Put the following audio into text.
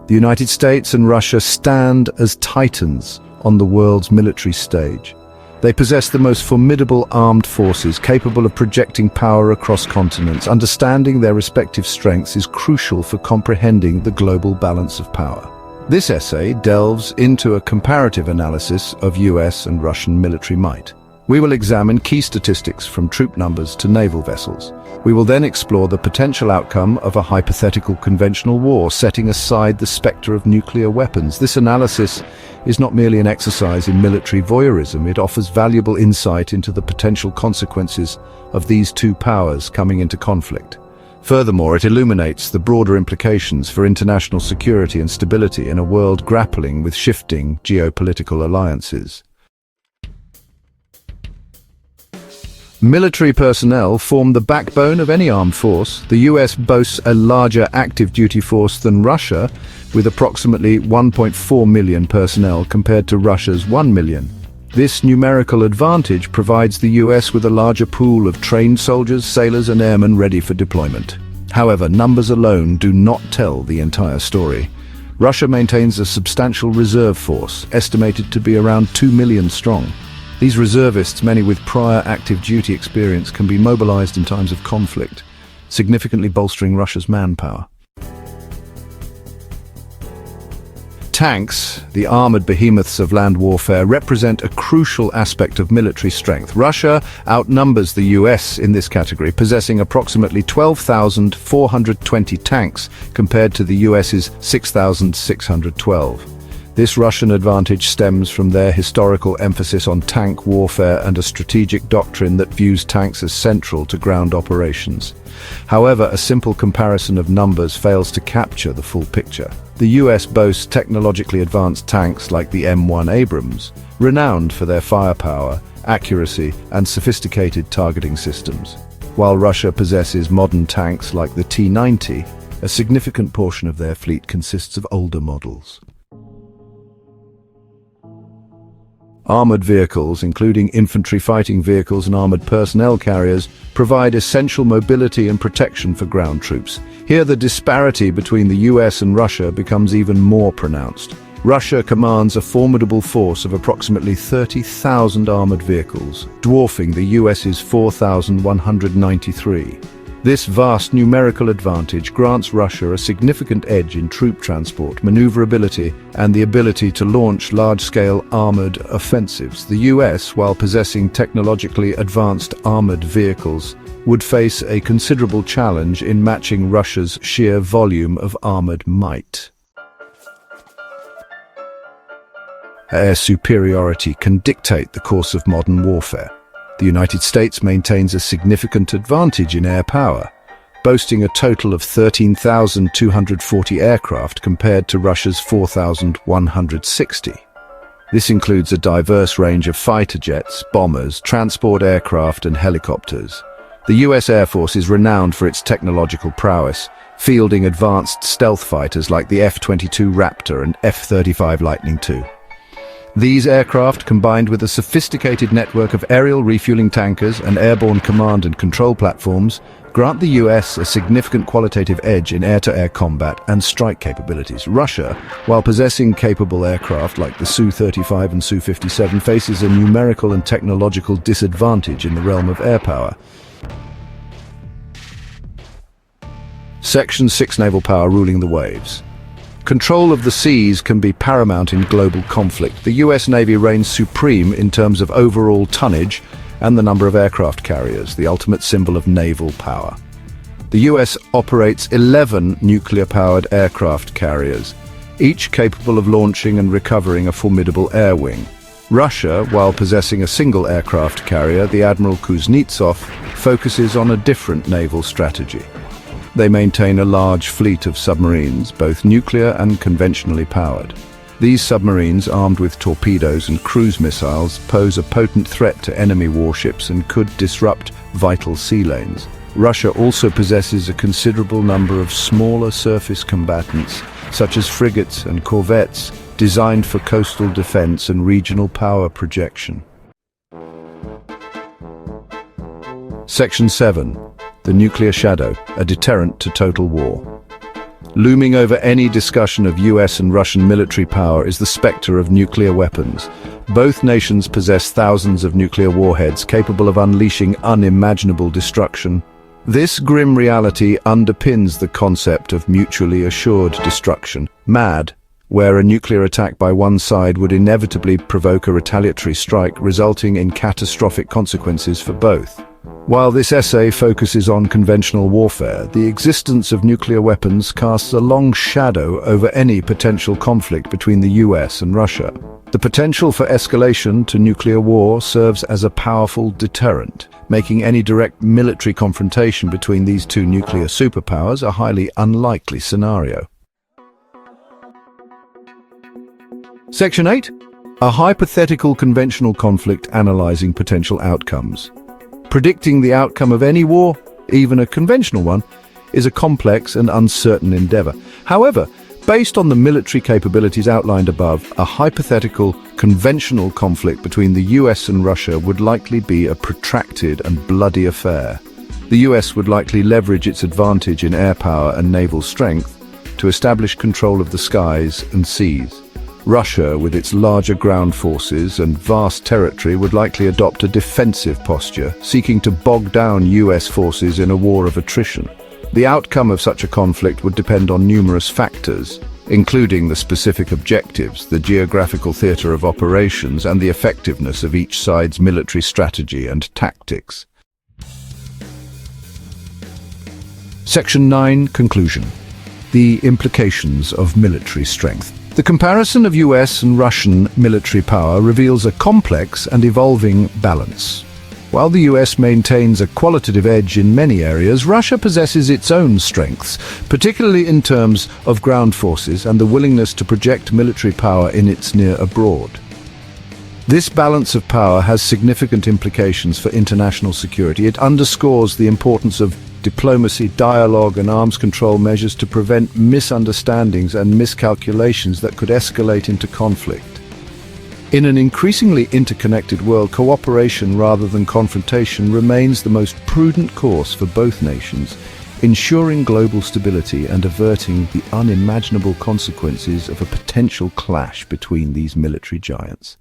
The United States and Russia stand as titans on the world's military stage. They possess the most formidable armed forces capable of projecting power across continents. Understanding their respective strengths is crucial for comprehending the global balance of power. This essay delves into a comparative analysis of US and Russian military might. We will examine key statistics from troop numbers to naval vessels. We will then explore the potential outcome of a hypothetical conventional war, setting aside the specter of nuclear weapons. This analysis is not merely an exercise in military voyeurism. It offers valuable insight into the potential consequences of these two powers coming into conflict. Furthermore, it illuminates the broader implications for international security and stability in a world grappling with shifting geopolitical alliances. Military personnel form the backbone of any armed force. The US boasts a larger active duty force than Russia, with approximately 1.4 million personnel compared to Russia's 1 million. This numerical advantage provides the US with a larger pool of trained soldiers, sailors and airmen ready for deployment. However, numbers alone do not tell the entire story. Russia maintains a substantial reserve force, estimated to be around 2 million strong. These reservists, many with prior active duty experience, can be mobilized in times of conflict, significantly bolstering Russia's manpower. Tanks, the armored behemoths of land warfare, represent a crucial aspect of military strength. Russia outnumbers the US in this category, possessing approximately 12,420 tanks compared to the US's 6,612. This Russian advantage stems from their historical emphasis on tank warfare and a strategic doctrine that views tanks as central to ground operations. However, a simple comparison of numbers fails to capture the full picture. The US boasts technologically advanced tanks like the M1 Abrams, renowned for their firepower, accuracy, and sophisticated targeting systems. While Russia possesses modern tanks like the T-90, a significant portion of their fleet consists of older models. Armored vehicles, including infantry fighting vehicles and armored personnel carriers, provide essential mobility and protection for ground troops. Here, the disparity between the US and Russia becomes even more pronounced. Russia commands a formidable force of approximately 30,000 armored vehicles, dwarfing the US's 4,193. This vast numerical advantage grants Russia a significant edge in troop transport, maneuverability, and the ability to launch large-scale armored offensives. The US, while possessing technologically advanced armored vehicles, would face a considerable challenge in matching Russia's sheer volume of armored might. Air superiority can dictate the course of modern warfare. The United States maintains a significant advantage in air power, boasting a total of 13,240 aircraft compared to Russia's 4,160. This includes a diverse range of fighter jets, bombers, transport aircraft, and helicopters. The US Air Force is renowned for its technological prowess, fielding advanced stealth fighters like the F-22 Raptor and F-35 Lightning II. These aircraft, combined with a sophisticated network of aerial refueling tankers and airborne command and control platforms, grant the US a significant qualitative edge in air-to-air combat and strike capabilities. Russia, while possessing capable aircraft like the Su-35 and Su-57, faces a numerical and technological disadvantage in the realm of air power. Section 6: Naval Power ruling the waves. Control of the seas can be paramount in global conflict. The US Navy reigns supreme in terms of overall tonnage and the number of aircraft carriers, the ultimate symbol of naval power. The US operates 11 nuclear-powered aircraft carriers, each capable of launching and recovering a formidable air wing. Russia, while possessing a single aircraft carrier, the Admiral Kuznetsov, focuses on a different naval strategy. They maintain a large fleet of submarines, both nuclear and conventionally powered. These submarines, armed with torpedoes and cruise missiles, pose a potent threat to enemy warships and could disrupt vital sea lanes. Russia also possesses a considerable number of smaller surface combatants, such as frigates and corvettes, designed for coastal defense and regional power projection. Section 7: The Nuclear Shadow, a deterrent to total war. Looming over any discussion of US and Russian military power is the specter of nuclear weapons. Both nations possess thousands of nuclear warheads capable of unleashing unimaginable destruction. This grim reality underpins the concept of mutually assured destruction, MAD, where a nuclear attack by one side would inevitably provoke a retaliatory strike, resulting in catastrophic consequences for both. While this essay focuses on conventional warfare, the existence of nuclear weapons casts a long shadow over any potential conflict between the US and Russia. The potential for escalation to nuclear war serves as a powerful deterrent, making any direct military confrontation between these two nuclear superpowers a highly unlikely scenario. Section 8. A hypothetical conventional conflict analyzing potential outcomes. Predicting the outcome of any war, even a conventional one, is a complex and uncertain endeavor. However, based on the military capabilities outlined above, a hypothetical conventional conflict between the US and Russia would likely be a protracted and bloody affair. The US would likely leverage its advantage in air power and naval strength to establish control of the skies and seas. Russia, with its larger ground forces and vast territory, would likely adopt a defensive posture, seeking to bog down US forces in a war of attrition. The outcome of such a conflict would depend on numerous factors, including the specific objectives, the geographical theater of operations, and the effectiveness of each side's military strategy and tactics. Section 9. Conclusion. The implications of military strength. The comparison of US and Russian military power reveals a complex and evolving balance. While the US maintains a qualitative edge in many areas, Russia possesses its own strengths, particularly in terms of ground forces and the willingness to project military power in its near abroad. This balance of power has significant implications for international security. It underscores the importance of diplomacy, dialogue, and arms control measures to prevent misunderstandings and miscalculations that could escalate into conflict. In an increasingly interconnected world, cooperation rather than confrontation remains the most prudent course for both nations, ensuring global stability and averting the unimaginable consequences of a potential clash between these military giants.